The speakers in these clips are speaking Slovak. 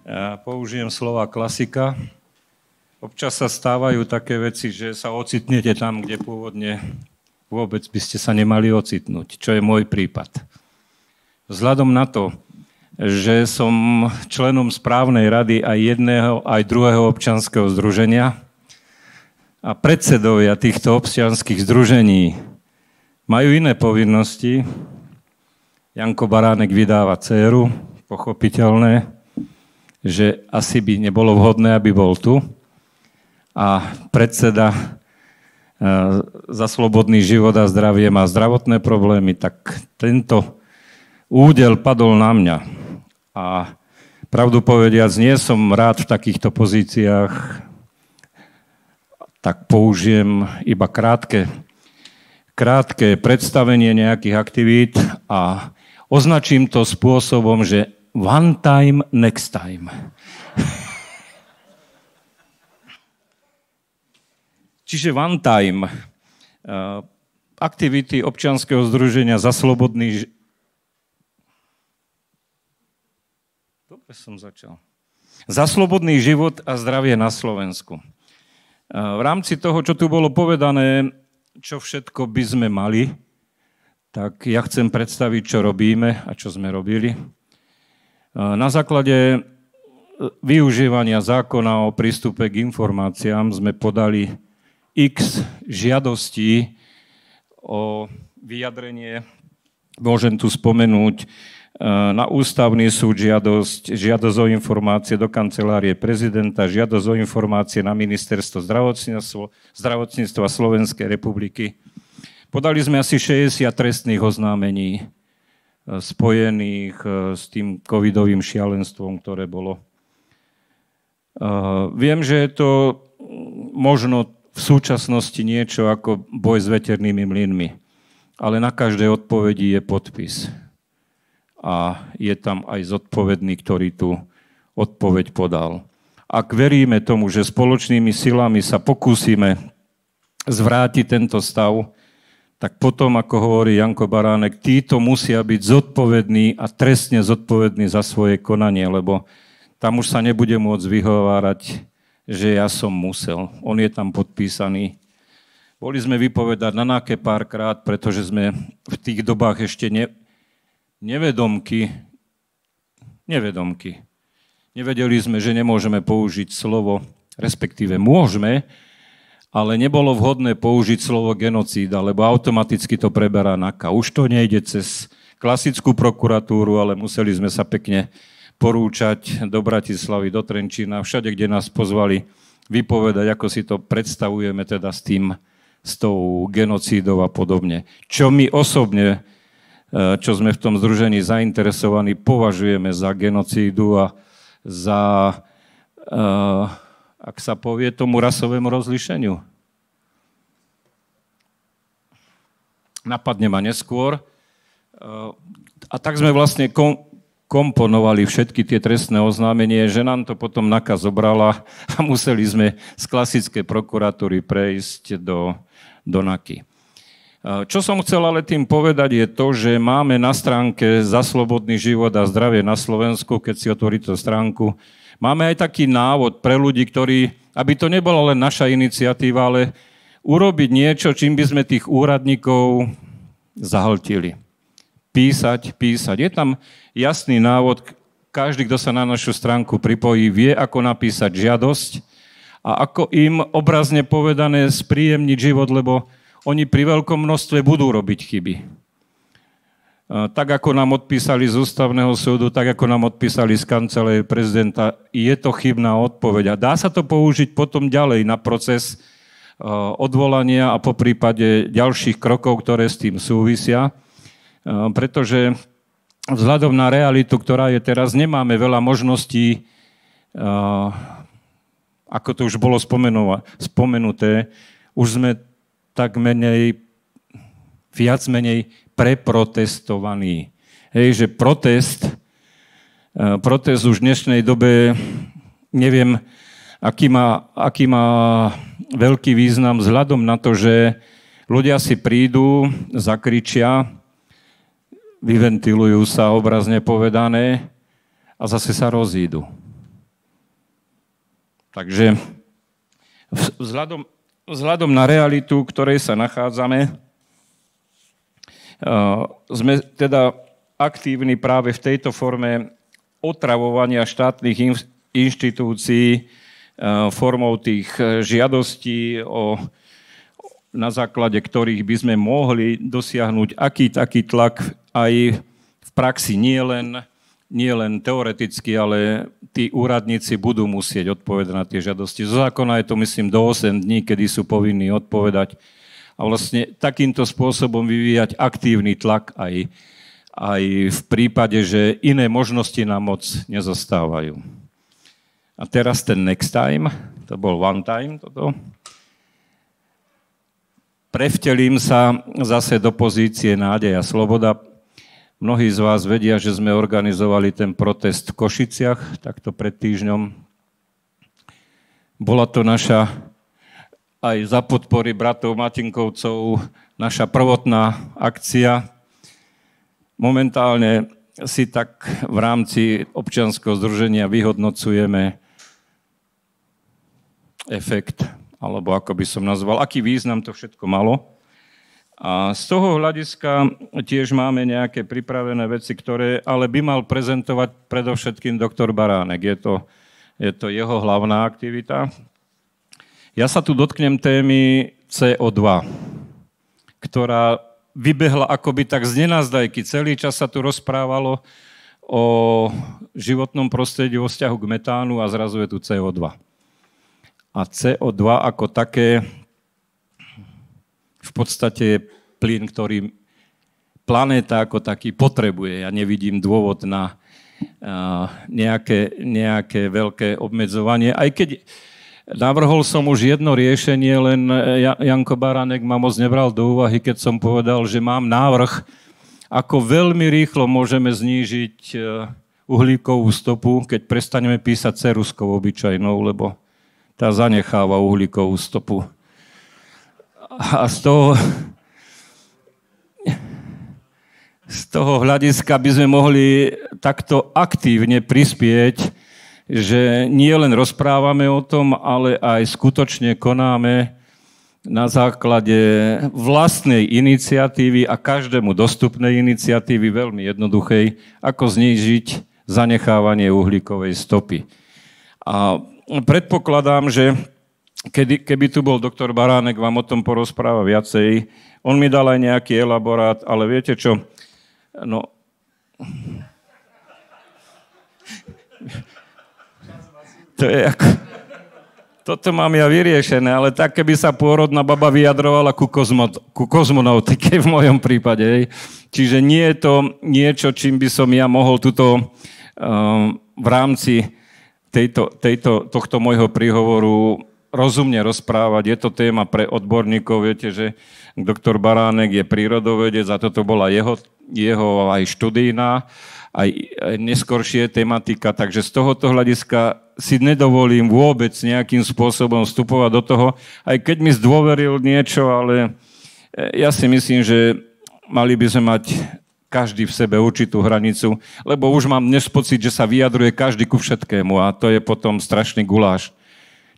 Ja použijem slova klasika. Občas sa stávajú také veci, že sa ocitnete tam, kde pôvodne vôbec by ste sa nemali ocitnúť, čo je môj prípad. Vzhľadom na to, že som členom správnej rady aj jedného, aj druhého občianskeho združenia a predsedovia týchto občianskych združení majú iné povinnosti. Janko Baránek vydáva dcéru, pochopiteľné, že asi by nebolo vhodné, aby bol tu. A predseda za slobodný život a zdravie má zdravotné problémy, tak tento údel padol na mňa. A pravdu povediac, nie som rád v takýchto pozíciách, tak použijem iba krátke predstavenie nejakých aktivít a označím to spôsobom, že one time, next time. Čiže one time. Aktivity občianskeho združenia za slobodný... Dobre som začal. Za slobodný život a zdravie na Slovensku. V rámci toho, čo tu bolo povedané, čo všetko by sme mali, tak ja chcem predstaviť, čo robíme a čo sme robili. Na základe využívania zákona o prístupe k informáciám sme podali x žiadostí o vyjadrenie. Môžem tu spomenúť na ústavný súd žiadosť o informácie do kancelárie prezidenta, žiadosť o informácie na ministerstvo zdravotníctva Slovenskej republiky. Podali sme asi 60 trestných oznámení spojených s tým covidovým šialenstvom, ktoré bolo. Viem, že je to možno v súčasnosti niečo ako boj s veternými mlynmi, ale na každej odpovedi je podpis. A je tam aj zodpovedný, ktorý tú odpoveď podal. Ak veríme tomu, že spoločnými silami sa pokúsime zvrátiť tento stav, tak potom, ako hovorí Janko Baránek, títo musia byť zodpovední a trestne zodpovední za svoje konanie, lebo tam už sa nebude môcť vyhovárať, že ja som musel. On je tam podpísaný. Boli sme vypovedať na náke párkrát, pretože sme v tých dobách ešte nevedomky. Nevedeli sme, že nemôžeme použiť slovo, respektíve môžeme, ale nebolo vhodné použiť slovo genocída, lebo automaticky to preberá NAKA. Už to nejde cez klasickú prokuratúru, ale museli sme sa pekne porúčať do Bratislavy, do Trenčína, všade, kde nás pozvali vypovedať, ako si to predstavujeme teda s tou genocídou a podobne. Čo my osobne, čo sme v tom združení zainteresovaní, považujeme za genocídu a za... ak sa povie tomu rasovému rozlíšeniu. Napadne ma neskôr. A tak sme vlastne komponovali všetky tie trestné oznámenie, že nám to potom NAKA zobrala a museli sme z klasickej prokuratúry prejsť do NAKY. Čo som chcel ale tým povedať je to, že máme na stránke Za slobodný život a zdravie na Slovensku, keď si otvoríte stránku, máme aj taký návod pre ľudí, ktorí, aby to nebola len naša iniciatíva, ale urobiť niečo, čím by sme tých úradníkov zahltili. Písať. Je tam jasný návod, každý, kto sa na našu stránku pripojí, vie, ako napísať žiadosť a ako im obrazne povedané spríjemniť život, lebo oni pri veľkom množstve budú robiť chyby. Tak, ako nám odpísali z ústavného súdu, tak, ako nám odpísali z kancelárie prezidenta, je to chybná odpoveď. A dá sa to použiť potom ďalej na proces odvolania a poprípade ďalších krokov, ktoré s tým súvisia. Pretože vzhľadom na realitu, ktorá je teraz, nemáme veľa možností, ako to už bolo spomenuté, už sme tak viac menej preprotestovaní. Hej, že protest už v dnešnej dobe, neviem, aký má veľký význam vzhľadom na to, že ľudia si prídu, zakričia, vyventilujú sa, obrazne povedané, a zase sa rozídu. Takže vzhľadom na realitu, v ktorej sa nachádzame, sme teda aktívni práve v tejto forme otravovania štátnych inštitúcií formou tých žiadostí, na základe ktorých by sme mohli dosiahnuť aký taký tlak aj v praxi, nie len teoreticky, ale tí úradníci budú musieť odpovedať na tie žiadosti. Zo zákona je to, myslím, do 8 dní, kedy sú povinní odpovedať. A vlastne takýmto spôsobom vyvíjať aktívny tlak aj v prípade, že iné možnosti nám moc nezostávajú. A teraz ten next time, to bol one time toto. Prevtelím sa zase do pozície nádej a sloboda. Mnohí z vás vedia, že sme organizovali ten protest v Košiciach, takto pred týždňom. Bola to naša, aj za podpory bratov Matinkovcov, naša prvotná akcia. Momentálne si tak v rámci občianskeho združenia vyhodnocujeme efekt, alebo ako by som nazval, aký význam to všetko malo. A z toho hľadiska tiež máme nejaké pripravené veci, ktoré ale by mal prezentovať predovšetkým doktor Baránek. Je to jeho hlavná aktivita. Ja sa tu dotknem témy CO2, ktorá vybehla akoby tak z nenazdajky. Celý čas sa tu rozprávalo o životnom prostredí, o vzťahu k metánu a zrazu je tu CO2. A CO2 ako také v podstate je plyn, ktorý planéta ako taký potrebuje. Ja nevidím dôvod na nejaké veľké obmedzovanie. Aj keď navrhol som už jedno riešenie, len Janko Baránek ma moc nebral do úvahy, keď som povedal, že mám návrh, ako veľmi rýchlo môžeme znížiť uhlíkovú stopu, keď prestaneme písať ceruzkou obyčajnou, lebo tá zanecháva uhlíkovú stopu. A z toho hľadiska by sme mohli takto aktívne prispieť, že nie len rozprávame o tom, ale aj skutočne konáme na základe vlastnej iniciatívy a každému dostupnej iniciatívy, veľmi jednoduchej, ako znížiť zanechávanie uhlíkovej stopy. A predpokladám, že keby tu bol doktor Baránek, vám o tom porozpráva viacej. On mi dal aj nejaký elaborát, ale viete čo? No... To je ako... Toto mám ja vyriešené, ale tak, keby sa pôrodná baba vyjadrovala ku kozmonautike v mojom prípade. Hej. Čiže nie je to niečo, čím by som ja mohol v rámci tohto môjho príhovoru rozumne rozprávať. Je to téma pre odborníkov. Viete, že doktor Baránek je prírodovedec a toto bola jeho aj študijná, aj neskoršie tematika. Takže z tohoto hľadiska si nedovolím vôbec nejakým spôsobom vstupovať do toho, aj keď mi zdôveril niečo, ale ja si myslím, že mali by sme mať každý v sebe určitú hranicu, lebo už mám dnes pocit, že sa vyjadruje každý ku všetkému a to je potom strašný guláš,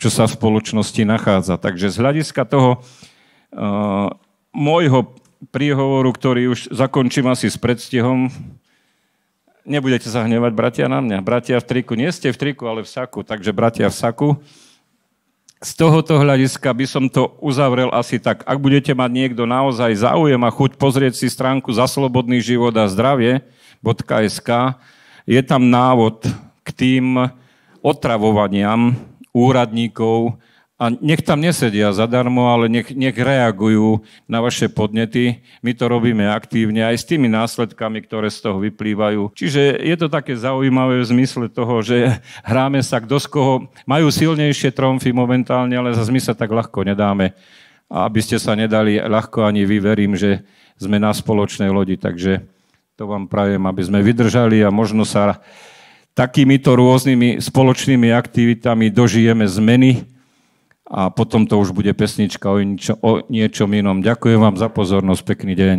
čo sa v spoločnosti nachádza. Takže z hľadiska toho môjho príhovoru, ktorý už zakončím asi s predstihom, nebudete sa hnevať, bratia, na mňa. Bratia v triku. Nie ste v triku, ale v saku. Takže bratia v saku. Z tohoto hľadiska by som to uzavrel asi tak. Ak budete mať niekto naozaj záujem a chuť pozrieť si stránku Za slobodný život a zdravie.sk, je tam návod k tým otravovaniam úradníkov a nech tam nesedia zadarmo, ale nech reagujú na vaše podnety. My to robíme aktívne aj s tými následkami, ktoré z toho vyplývajú. Čiže je to také zaujímavé v zmysle toho, že hráme sa kto z koho. Majú silnejšie tromfy momentálne, ale zase my sa tak ľahko nedáme. A aby ste sa nedali ľahko ani vy, verím, že sme na spoločnej lodi. Takže to vám prajem, aby sme vydržali a možno sa takýmito rôznymi spoločnými aktivitami dožijeme zmeny, a potom to už bude pesnička o niečom inom. Ďakujem vám za pozornosť, pekný deň.